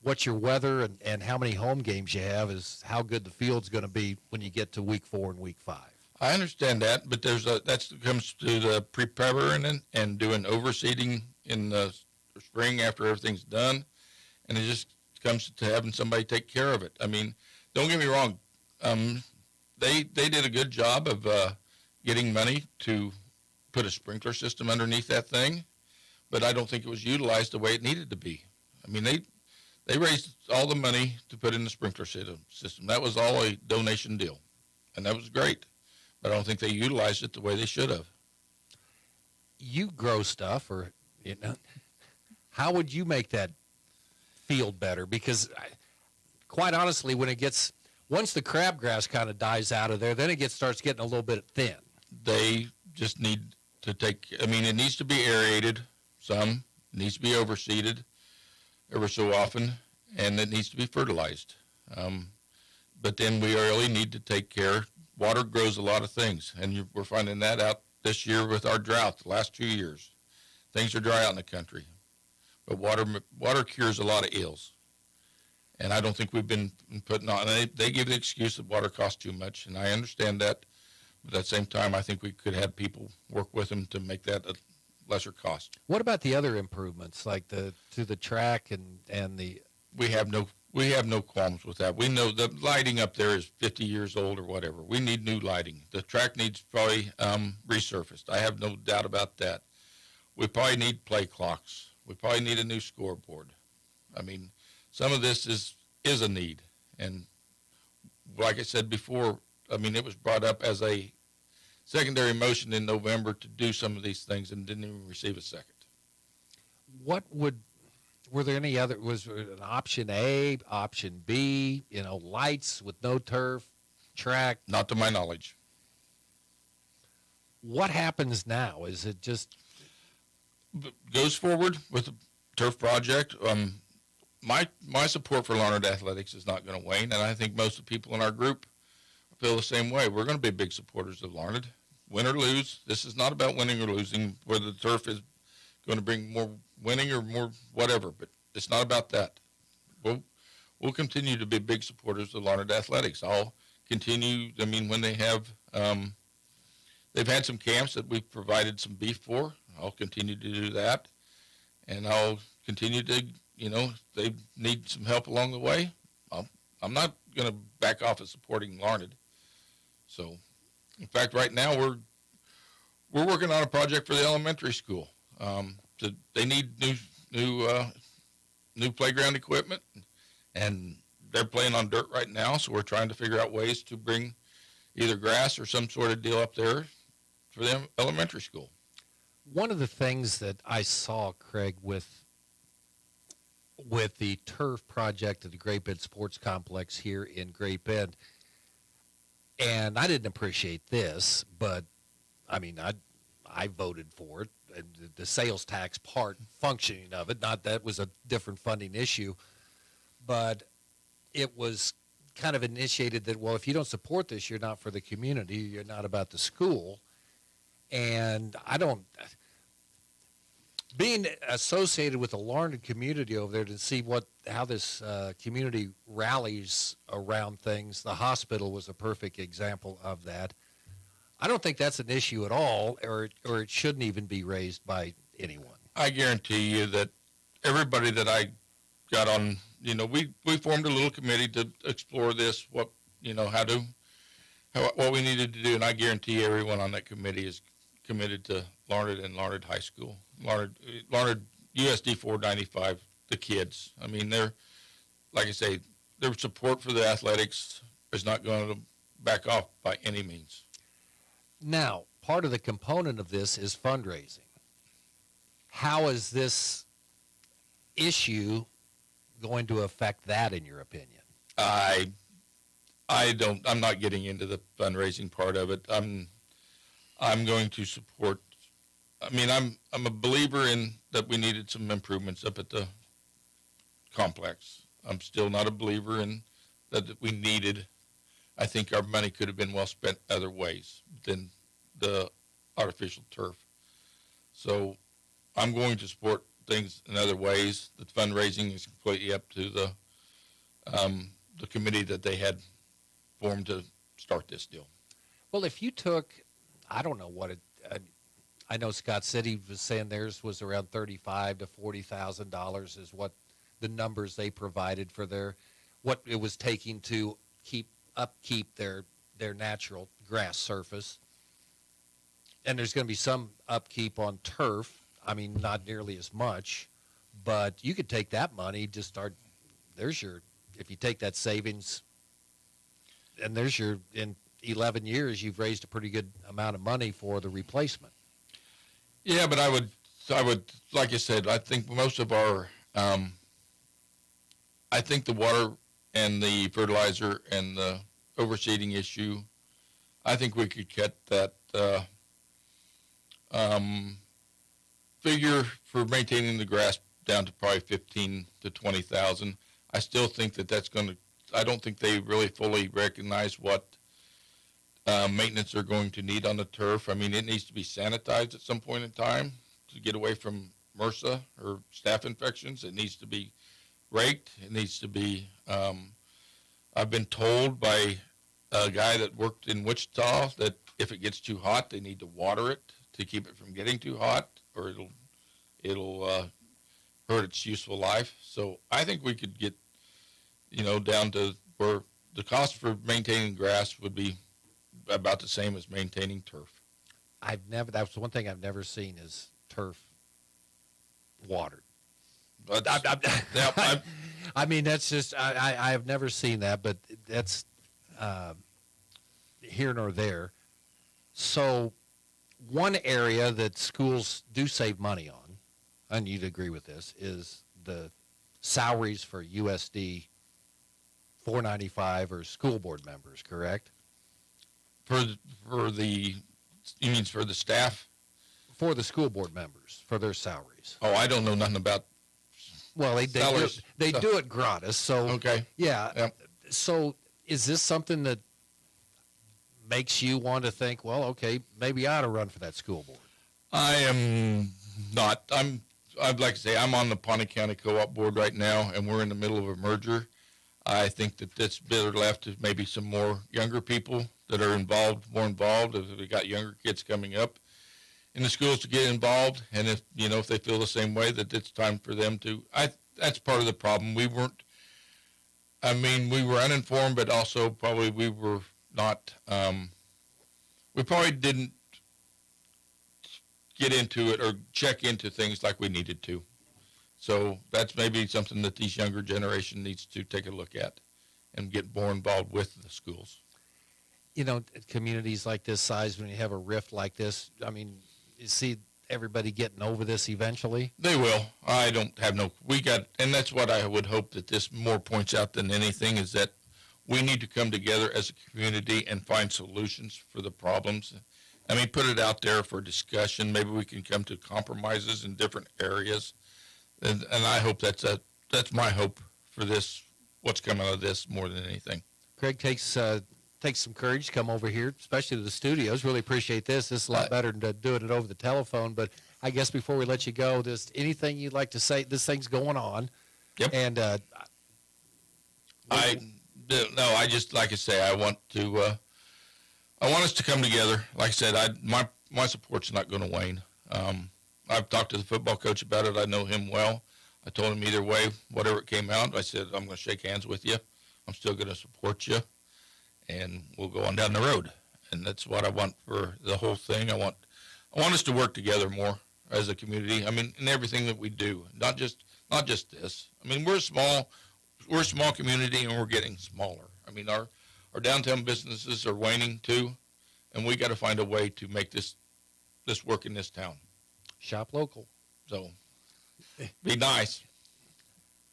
what your weather and how many home games you have is how good the field's going to be when you get to week 4 and week 5. I understand that, but that comes to the preparing and doing overseeding in the spring after everything's done, and it just comes to having somebody take care of it. I mean, don't get me wrong. They did a good job of getting money to put a sprinkler system underneath that thing, but I don't think it was utilized the way it needed to be. I mean, they raised all the money to put in the sprinkler system. That was all a donation deal, and that was great, but I don't think they utilized it the way they should have. You grow stuff, or how would you make that field better? Because quite honestly, once the crabgrass kind of dies out of there, then it starts getting a little bit thin. They just need to it needs to be aerated some, it needs to be overseeded ever so often, and it needs to be fertilized. But then we really need to take care. Water grows a lot of things, and we're finding that out this year with our drought, the last 2 years. Things are dry out in the country. But water cures a lot of ills. And I don't think we've been putting on. They give the excuse that water costs too much, and I understand that. But at the same time, I think we could have people work with them to make that a lesser cost. What about the other improvements, like to the track and the? We have no qualms with that. We know the lighting up there is 50 years old or whatever. We need new lighting. The track needs probably resurfaced. I have no doubt about that. We probably need play clocks. We probably need a new scoreboard. I mean, some of this is a need. And like I said before, I mean, it was brought up as a secondary motion in November to do some of these things and didn't even receive a second. Were there any other, was there an option A, option B, lights with no turf, track? Not to my knowledge. What happens now? Is it just goes forward with the turf project? My support for Larned Athletics is not going to wane, and I think most of the people in our group feel the same way. We're going to be big supporters of Larned. Win or lose, this is not about winning or losing, whether the turf is going to bring more winning or more whatever, but it's not about that. We'll continue to be big supporters of Larned Athletics. I'll continue, when they have, they've had some camps that we've provided some beef for. I'll continue to do that. and I'll continue to, if they need some help along the way, I'm not going to back off of supporting Larned. So, in fact, right now we're working on a project for the elementary school. They need new playground equipment, and they're playing on dirt right now, so we're trying to figure out ways to bring either grass or some sort of deal up there for the elementary school. One of the things that I saw, Craig, with the turf project at the Great Bend Sports Complex here in Great Bend, and I didn't appreciate this, but I mean, I voted for it. The sales tax part functioning of it, not that was a different funding issue, but it was kind of initiated that, well, if you don't support this, you're not for the community, you're not about the school. And being associated with the Larned community over there to see how this community rallies around things, the hospital was a perfect example of that. I don't think that's an issue at all, or it shouldn't even be raised by anyone. I guarantee you that everybody that I got on, we formed a little committee to explore this, what we needed to do, and I guarantee everyone on that committee is committed to Larned and Larned High School, Larned USD 495, the kids. I mean, like I say, their support for the athletics is not going to back off by any means. Now, part of the component of this is fundraising. How is this issue going to affect that, in your opinion? I'm not getting into the fundraising part of it. I'm going to support. I mean, I'm a believer in that we needed some improvements up at the complex. I'm still not a believer in that we needed. I think our money could have been well spent other ways than the artificial turf. So I'm going to support things in other ways. The fundraising is completely up to the committee that they had formed to start this deal. Well, if you took, I don't know what I know Scott City was saying theirs was around $35,000 to $40,000 is what the numbers they provided for what it was taking to upkeep their natural grass surface. And there's going to be some upkeep on turf. I mean, not nearly as much, but you could take that money, just start, if you take that savings, and in 11 years, you've raised a pretty good amount of money for the replacement. Yeah, but I would, like I said, I think most of our, I think the water and the fertilizer and the overseeding issue, I think we could cut that figure for maintaining the grass down to probably 15 to 20,000. I still think that's going to. I don't think they really fully recognize what maintenance they're going to need on the turf. I mean, it needs to be sanitized at some point in time to get away from MRSA or staph infections. It needs to be raked. It needs to be. I've been told by a guy that worked in Wichita that if it gets too hot, they need to water it to keep it from getting too hot, or it'll hurt its useful life. So I think we could get, down to where the cost for maintaining grass would be about the same as maintaining turf. That's the one thing I've never seen is turf watered. But I mean, that's just, I have never seen that, but that's here nor there. So one area that schools do save money on, and you'd agree with this, is the salaries for USD 495 or school board members, correct? You mean for the staff? For the school board members, for their salaries. Oh, I don't know nothing about. Well, they do it gratis. So okay, yeah. Yep. So is this something that makes you want to think, well, okay, maybe I ought to run for that school board? I am not. I'd like to say I'm on the Pawnee County Co-op board right now, and we're in the middle of a merger. I think that this better left is maybe some more younger people that are more involved. If we got younger kids coming up in the schools to get involved, and if they feel the same way, that it's time for them to. That's part of the problem. We were uninformed, but also probably we were not. We probably didn't get into it or check into things like we needed to. So that's maybe something that these younger generation needs to take a look at and get more involved with the schools. Communities like this size, when you have a rift like this, you see everybody getting over this eventually? They will. I don't have and that's what I would hope that this more points out than anything, is that we need to come together as a community and find solutions for the problems. Put it out there for discussion. Maybe we can come to compromises in different areas. And I hope that's my hope for this, what's coming out of this more than anything. Craig takes some courage to come over here, especially to the studios. Really appreciate this. This is a lot better than doing it over the telephone. But I guess before we let you go, there's anything you'd like to say? This thing's going on. Yep. And I just, like I say, I want us to come together. Like I said, my support's not going to wane. I've talked to the football coach about it. I know him well. I told him either way, whatever it came out, I said, I'm going to shake hands with you. I'm still going to support you, and we'll go on down the road. And that's what I want for the whole thing. I want us to work together more as a community. In everything that we do, not just this. We're a small community, and we're getting smaller. Our downtown businesses are waning too, and we got to find a way to make this work in this town. Shop local. So, be nice.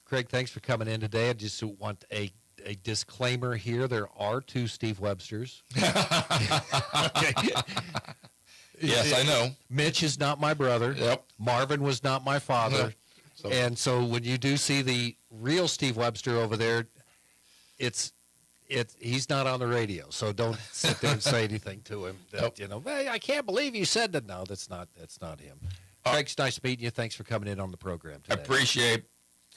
Craig, thanks for coming in today. I just want a disclaimer here. There are 2 Steve Websters. Okay. Yes, I know. Mitch is not my brother. Yep. Marvin was not my father. No. And so when you do see the real Steve Webster over there, he's not on the radio. So don't sit there and say anything to him that, hey, I can't believe you said that. No, that's not him. Craig, it's nice meeting you. Thanks for coming in on the program today. I appreciate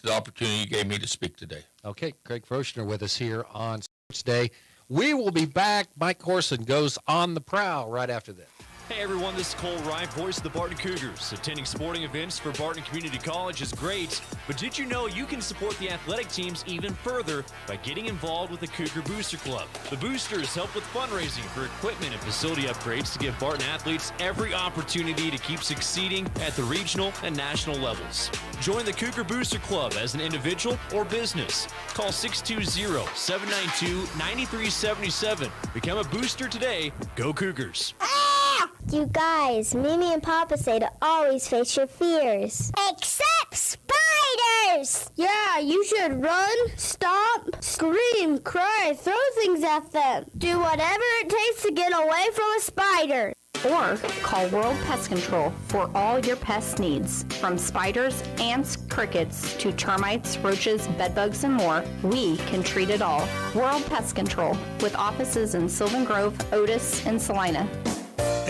the opportunity you gave me to speak today. Okay, Craig Froeshner with us here on Sports Day. We will be back. Mike Corson goes on the prowl right after this. Hey everyone, this is Cole Wright, voice of the Barton Cougars. Attending sporting events for Barton Community College is great, but did you know you can support the athletic teams even further by getting involved with the Cougar Booster Club? The Boosters help with fundraising for equipment and facility upgrades to give Barton athletes every opportunity to keep succeeding at the regional and national levels. Join the Cougar Booster Club as an individual or business. Call 620-792-9377. Become a booster today. Go Cougars. You guys, Mimi and Papa say to always face your fears. Except spiders! Yeah, you should run, stomp, scream, cry, throw things at them. Do whatever it takes to get away from a spider. Or call World Pest Control for all your pest needs. From spiders, ants, crickets, to termites, roaches, bedbugs, and more, we can treat it all. World Pest Control, with offices in Sylvan Grove, Otis, and Salina.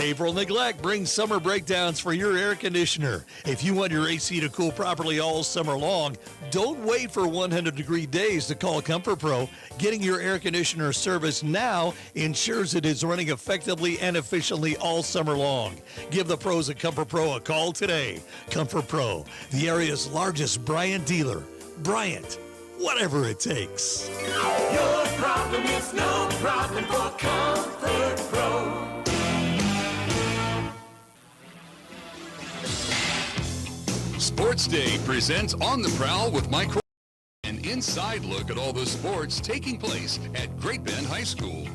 April Neglect brings summer breakdowns for your air conditioner. If you want your AC to cool properly all summer long, don't wait for 100-degree days to call Comfort Pro. Getting your air conditioner serviced now ensures it is running effectively and efficiently all summer long. Give the pros at Comfort Pro a call today. Comfort Pro, the area's largest Bryant dealer. Bryant, whatever it takes. Your problem is no problem for Comfort Pro. Sports Day presents On the Prowl with Mike Corson, an inside look at all the sports taking place at Great Bend High School.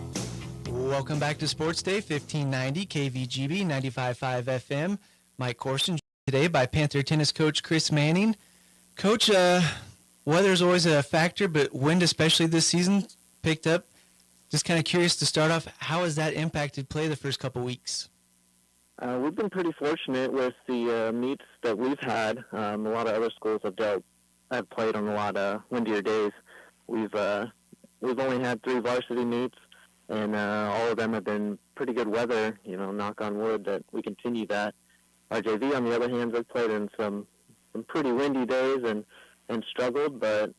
Welcome back to Sports Day, 1590 KVGB 95.5 FM. Mike Corson today by Panther tennis coach Chris Manning. Coach, weather's always a factor, but wind, especially this season, picked up. Just kind of curious to start off, how has that impacted play the first couple weeks? We've been pretty fortunate with the meets that we've had. A lot of other schools have played on a lot of windier days. We've only had 3 varsity meets, and all of them have been pretty good weather. Knock on wood that we continue that. Our JV, on the other hand, has played in some pretty windy days and struggled, but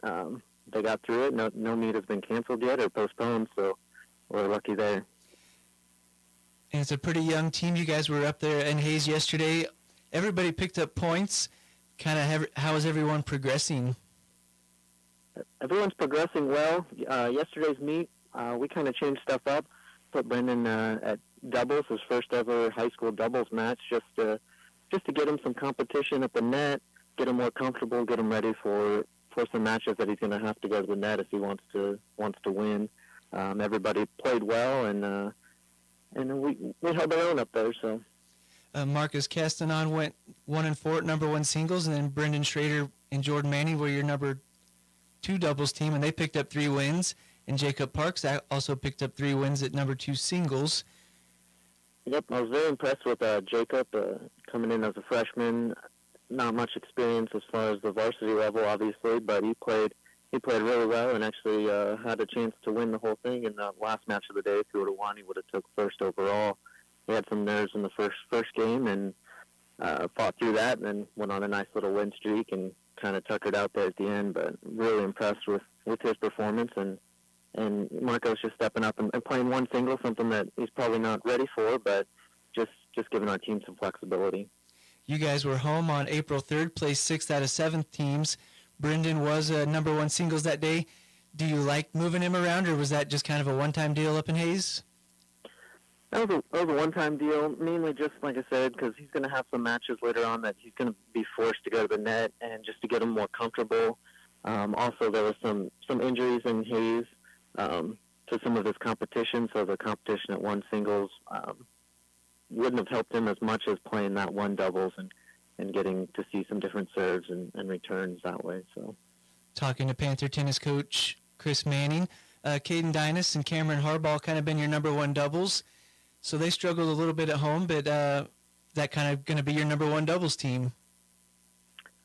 they got through it. No meet has been canceled yet or postponed, so we're lucky there. And it's a pretty young team. You guys were up there in Hayes yesterday. Everybody picked up points. Kind of how is everyone progressing? Everyone's progressing well. Yesterday's meet, we kind of changed stuff up. Put Brendan at doubles, his first ever high school doubles match, just to get him some competition at the net, get him more comfortable, get him ready for some matches that he's going to have to go to the net if he wants to win. Everybody played well, and we held our own up there. So Marcus Castanon went 1-4 at number 1 singles, and then Brendan Schrader and Jordan Manning were your number 2 doubles team, and they picked up 3 wins. And Jacob Parks also picked up 3 wins at number 2 singles. Yep, I was very impressed with Jacob coming in as a freshman. Not much experience as far as the varsity level, obviously, but he played really well and actually had a chance to win the whole thing in the last match of the day. If he would have won, he would have took first overall. He had some nerves in the first game and fought through that, and then went on a nice little win streak and kind of tuckered out there at the end. But really impressed with his performance, and Marco's just stepping up and playing 1 single, something that he's probably not ready for, but just giving our team some flexibility. You guys were home on April 3rd, placed 6th out of 7 teams. Brendan was number 1 singles that day. Do you like moving him around, or was that just kind of a one-time deal up in Hayes? That was a one-time deal, mainly just, like I said, because he's going to have some matches later on that he's going to be forced to go to the net, and just to get him more comfortable. Also, there was some injuries in Hayes to some of his competition, so the competition at 1 singles wouldn't have helped him as much as playing that 1 doubles and getting to see some different serves and returns that way. So, talking to Panther tennis coach Chris Manning, Caden Dynas and Cameron Harbaugh kind of been your number 1 doubles, so they struggled a little bit at home, but that kind of going to be your number 1 doubles team.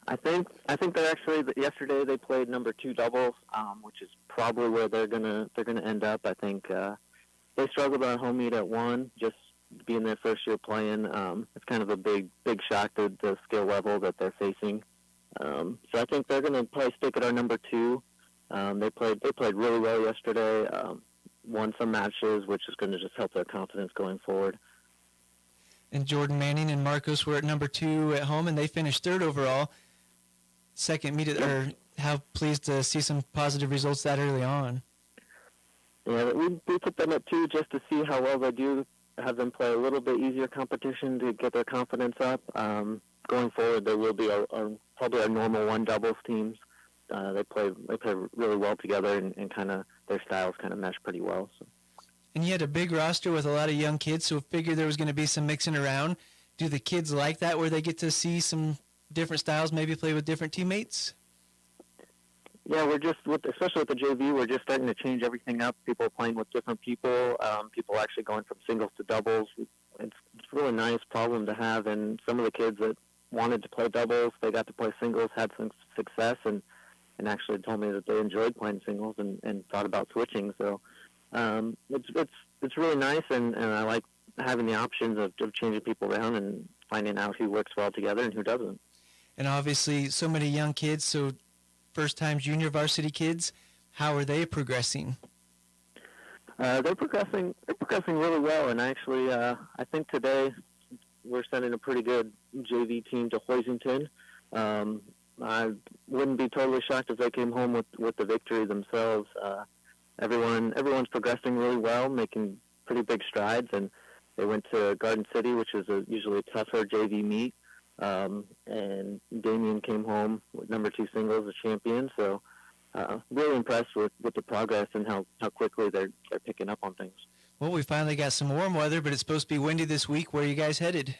I think they're actually, yesterday they played number 2 doubles, which is probably where they're gonna end up. I think they struggled on home meet at 1, just being their first year playing. It's kind of a big shock to the skill level that they're facing. So I think they're gonna probably stick at our number 2. They played really well yesterday. Won some matches, which is going to just help their confidence going forward. And Jordan Manning and Marcos were at number 2 at home, and they finished 3rd overall. Second meet, or how pleased to see some positive results that early on. Yeah, we put them at 2 just to see how well they do. Have them play a little bit easier competition to get their confidence up. Going forward, they will be probably our normal 1 doubles teams. They play really well together, and kind of their styles kind of mesh pretty well. So. And you had a big roster with a lot of young kids, so figured there was going to be some mixing around. Do the kids like that, where they get to see some different styles, maybe play with different teammates? Yeah, we're just, especially with the JV, we're just starting to change everything up. People are playing with different people. People actually going from singles to doubles. It's a really nice problem to have, and some of the kids that wanted to play doubles, they got to play singles, had some success, and actually told me that they enjoyed playing singles and thought about switching. So it's really nice, and I like having the options of changing people around and finding out who works well together and who doesn't. And obviously, so many young kids, so first-time junior varsity kids, how are they progressing? They're progressing really well, and actually, I think today we're sending a pretty good JV team to Hoisington. I wouldn't be totally shocked if they came home with the victory themselves. Everyone's progressing really well, making pretty big strides, and they went to Garden City, which is usually a tougher JV meet. And Damien came home with number 2 singles, a champion. So really impressed with the progress and how quickly they're picking up on things. Well, we finally got some warm weather, but it's supposed to be windy this week. Where are you guys headed?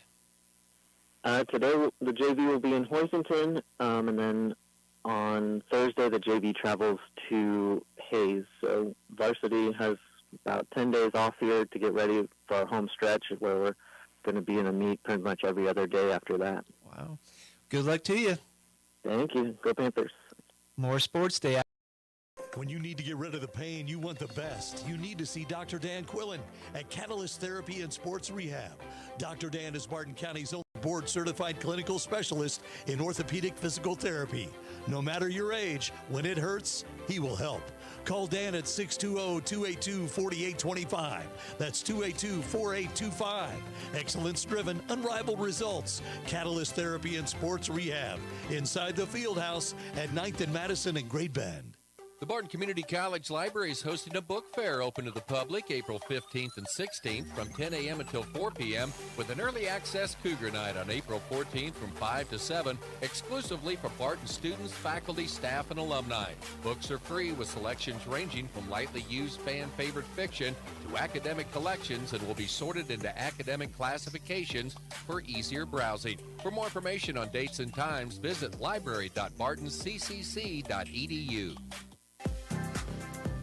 Today, the JV will be in Hoisington, and then on Thursday, the JV travels to Hayes. So varsity has about 10 days off here to get ready for our home stretch, where we're going to be in a meet pretty much every other day after that. Wow. Good luck to you. Thank you. Go Panthers. More Sports Day. When you need to get rid of the pain, you want the best. You need to see Dr. Dan Quillen at Catalyst Therapy and Sports Rehab. Dr. Dan is Barton County's only board-certified clinical specialist in orthopedic physical therapy. No matter your age, when it hurts, he will help. Call Dan at 620-282-4825. That's 282-4825. Excellence-driven, unrivaled results. Catalyst Therapy and Sports Rehab. Inside the Fieldhouse at 9th and Madison in Great Bend. The Barton Community College Library is hosting a book fair open to the public April 15th and 16th from 10 a.m. until 4 p.m. with an early access Cougar Night on April 14th from 5 to 7, exclusively for Barton students, faculty, staff, and alumni. Books are free with selections ranging from lightly used fan-favorite fiction to academic collections and will be sorted into academic classifications for easier browsing. For more information on dates and times, visit library.bartonccc.edu.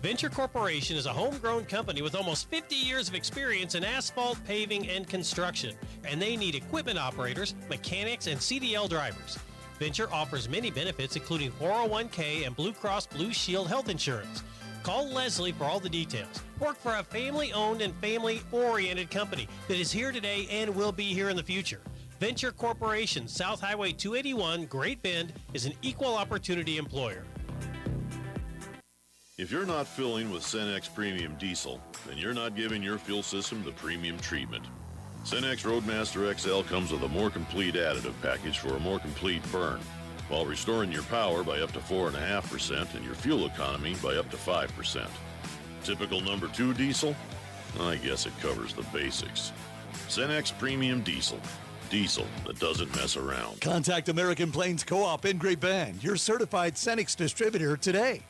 Venture Corporation is a homegrown company with almost 50 years of experience in asphalt, paving, and construction, and they need equipment operators, mechanics, and CDL drivers. Venture offers many benefits, including 401k and Blue Cross Blue Shield health insurance. Call Leslie for all the details. Work for a family-owned and family-oriented company that is here today and will be here in the future. Venture Corporation, South Highway 281, Great Bend, is an equal opportunity employer. If you're not filling with Cenex Premium Diesel, then you're not giving your fuel system the premium treatment. Cenex Roadmaster XL comes with a more complete additive package for a more complete burn, while restoring your power by up to 4.5% and your fuel economy by up to 5%. Typical number 2 diesel? I guess it covers the basics. Cenex Premium Diesel. Diesel that doesn't mess around. Contact American Plains Co-op in Great Bend, your certified Cenex distributor today.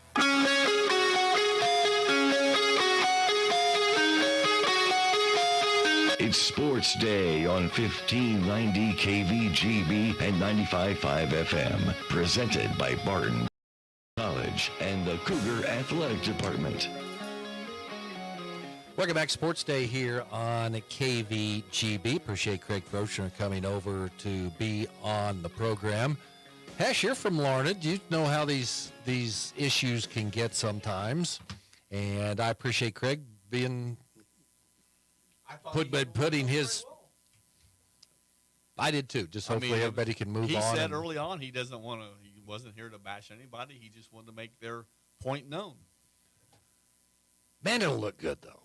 It's Sports Day on 1590 KVGB and 95.5 FM. Presented by Barton College and the Cougar Athletic Department. Welcome back, Sports Day here on KVGB. Appreciate Craig Frochner coming over to be on the program. Hesh, you're from Larned. You know how these issues can get sometimes, and I appreciate Craig being putting his. I did too. Just hopefully everybody can move on. He said early on he doesn't want to. He wasn't here to bash anybody. He just wanted to make their point known. Man, it'll look good though.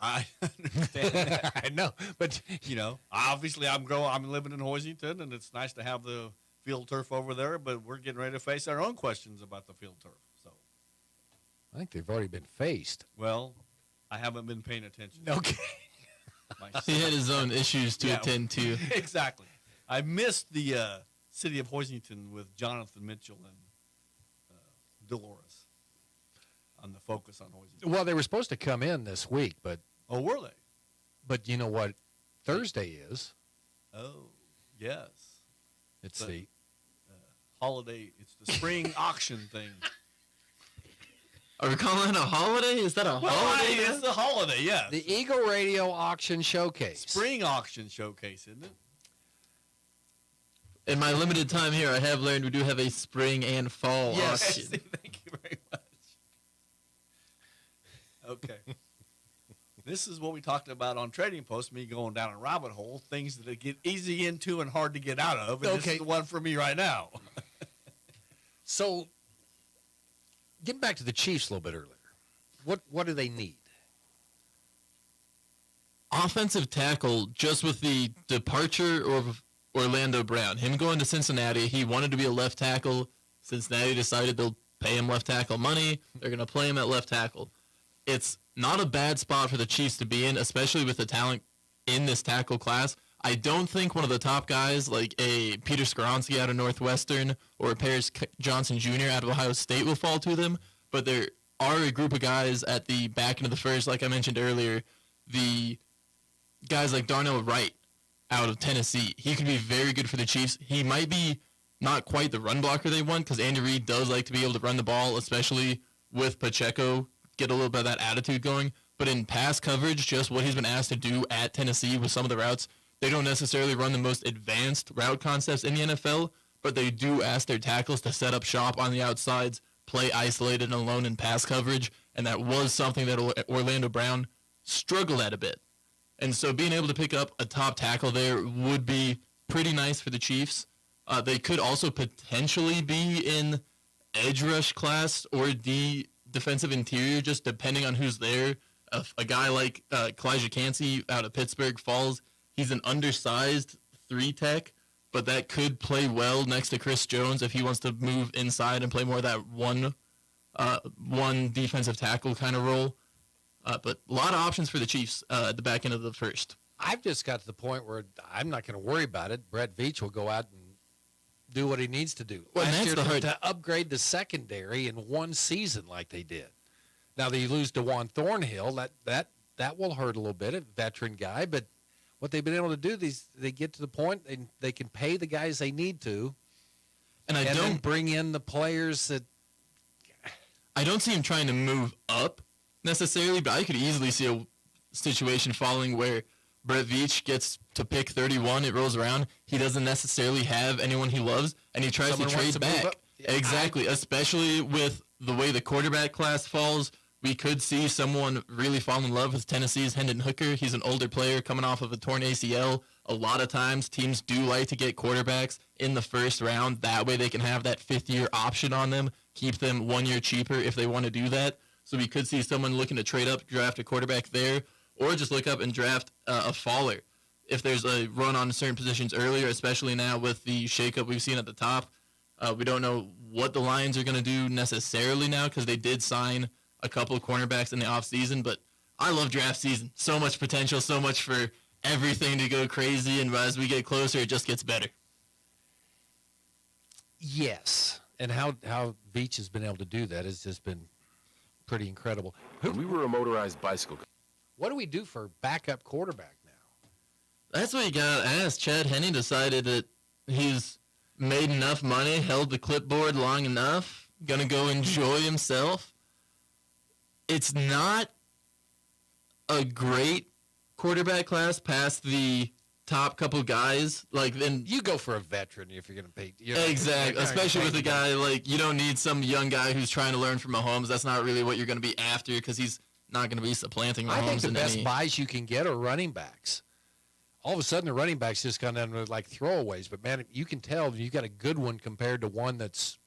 I understand that. I know, but obviously I'm living in Hoisington, and it's nice to have the field turf over there. But we're getting ready to face our own questions about the field turf. So I think they've already been faced. Well, I haven't been paying attention. Okay. He had his own issues to attend to. Exactly. I missed the city of Hoisington with Jonathan Mitchell and Dolores on the focus on Hoisington. Well, they were supposed to come in this week, but oh, were they? But you know what Thursday is? Oh, yes. It's the holiday. It's the spring auction thing. Are we calling it a holiday? Is that a holiday? It's a holiday, yes. The Eagle Radio Auction Showcase. Spring auction showcase, isn't it? In my limited time here, I have learned we do have a spring and fall auction. Thank you very much. Okay. This is what we talked about on Trading Post, me going down a rabbit hole, things that I get easy into and hard to get out of. And This is the one for me right now. So, getting back to the Chiefs a little bit earlier, what do they need? Offensive tackle, just with the departure of Orlando Brown. Him going to Cincinnati, he wanted to be a left tackle. Cincinnati decided they'll pay him left tackle money. They're going to play him at left tackle. It's not a bad spot for the Chiefs to be in, especially with the talent in this tackle class. I don't think one of the top guys, like a Peter Skoronski out of Northwestern or a Paris Johnson Jr. out of Ohio State, will fall to them. But there are a group of guys at the back end of the first, like I mentioned earlier, the guys like Darnell Wright out of Tennessee. He could be very good for the Chiefs. He might be not quite the run blocker they want, because Andy Reid does like to be able to run the ball, especially with Pacheco, get a little bit of that attitude going. But in pass coverage, just what he's been asked to do at Tennessee with some of the routes, they don't necessarily run the most advanced route concepts in the NFL, but they do ask their tackles to set up shop on the outsides, play isolated and alone in pass coverage, and that was something that Orlando Brown struggled at a bit. And so being able to pick up a top tackle there would be pretty nice for the Chiefs. They could also potentially be in edge rush class or the defensive interior, just depending on who's there. A guy like Kalijah Cansey out of Pittsburgh Falls, he's an undersized 3-tech, but that could play well next to Chris Jones if he wants to move inside and play more of that one defensive tackle kind of role. But a lot of options for the Chiefs at the back end of the first. I've just got to the point where I'm not going to worry about it. Brett Veach will go out and do what he needs to do. Well, Last that's year, the hard... to upgrade the secondary in one season like they did. Now that you lose DeJuan Thornhill, that will hurt a little bit, a veteran guy. But what they've been able to do, they get to the point they can pay the guys they need to, and then bring in the players that. I don't see him trying to move up necessarily, but I could easily see a situation following where Brett Veach gets to pick 31, it rolls around, he doesn't necessarily have anyone he loves, and he tries to trade back. Exactly, especially with the way the quarterback class falls. We could see someone really fall in love with Tennessee's Hendon Hooker. He's an older player coming off of a torn ACL. A lot of times teams do like to get quarterbacks in the first round. That way they can have that fifth-year option on them, keep them 1 year cheaper if they want to do that. So we could see someone looking to trade up, draft a quarterback there, or just look up and draft a faller. If there's a run on certain positions earlier, especially now with the shakeup we've seen at the top, we don't know what the Lions are going to do necessarily now because they did sign a couple of cornerbacks in the offseason, but I love draft season. So much potential, so much for everything to go crazy, and as we get closer, it just gets better. Yes, and how Veach has been able to do that has just been pretty incredible. We were a motorized bicycle. What do we do for backup quarterback now? That's what you got to ask. Chad Henne decided that he's made enough money, held the clipboard long enough, going to go enjoy himself. It's not a great quarterback class past the top couple guys. Then you go for a veteran if you're going to pay. Exactly, especially with a guy you don't need some young guy who's trying to learn from Mahomes. That's not really what you're going to be after because he's not going to be supplanting Mahomes. I think the best buys you can get are running backs. All of a sudden, the running backs just gone down to throwaways. But man, you can tell you got a good one compared to one that's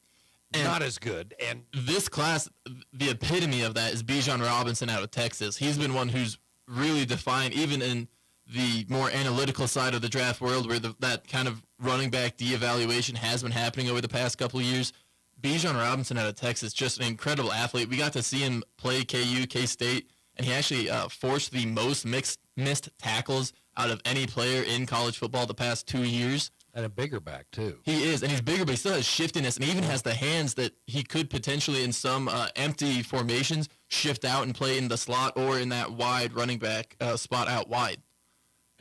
not as good. And this class, the epitome of that is Bijan Robinson out of Texas. He's been one who's really defined, even in the more analytical side of the draft world, where that kind of running back de-evaluation has been happening over the past couple of years. Bijan Robinson out of Texas, just an incredible athlete. We got to see him play KU, K-State, and he actually forced the most missed tackles out of any player in college football the past 2 years. And a bigger back, too. He is, and he's bigger, but he still has shiftiness, and even has the hands that he could potentially, in some empty formations, shift out and play in the slot or in that wide running back spot out wide.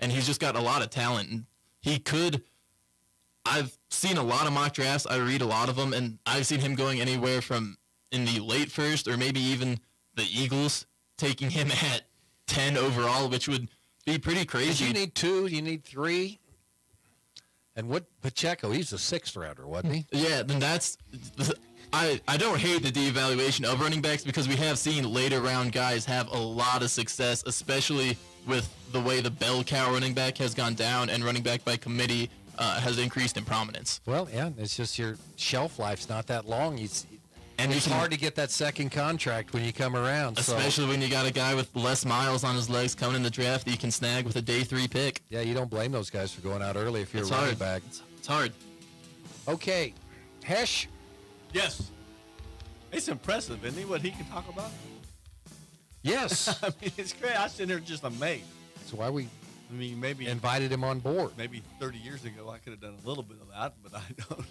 And he's just got a lot of talent, and he could... I've seen a lot of mock drafts. I read a lot of them, and I've seen him going anywhere from in the late first or maybe even the Eagles taking him at 10 overall, which would be pretty crazy. You need 2, you need 3. And what Pacheco, he's a 6th rounder, wasn't he? Yeah, then that's... I don't hate the de-evaluation of running backs because we have seen later round guys have a lot of success, especially with the way the bell cow running back has gone down and running back by committee has increased in prominence. Well, yeah, it's just your shelf life's not that long. It's hard to get that second contract when you come around. Especially when you got a guy with less miles on his legs coming in the draft that you can snag with a day 3 pick. Yeah, you don't blame those guys for going out early if you're a running back. It's hard. Okay, Hesh. Yes. It's impressive, isn't he, what he can talk about? Yes. I mean, it's great. I was sitting there just amazed. That's why we maybe invited him on board. Maybe 30 years ago I could have done a little bit of that, but I don't.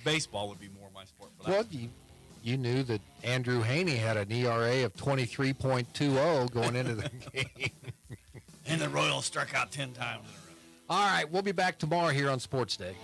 Baseball would be more my sport for that. Well, you knew that Andrew Haney had an ERA of 23.20 going into the game. And the Royals struck out 10 times in a row. All right, we'll be back tomorrow here on Sports Day.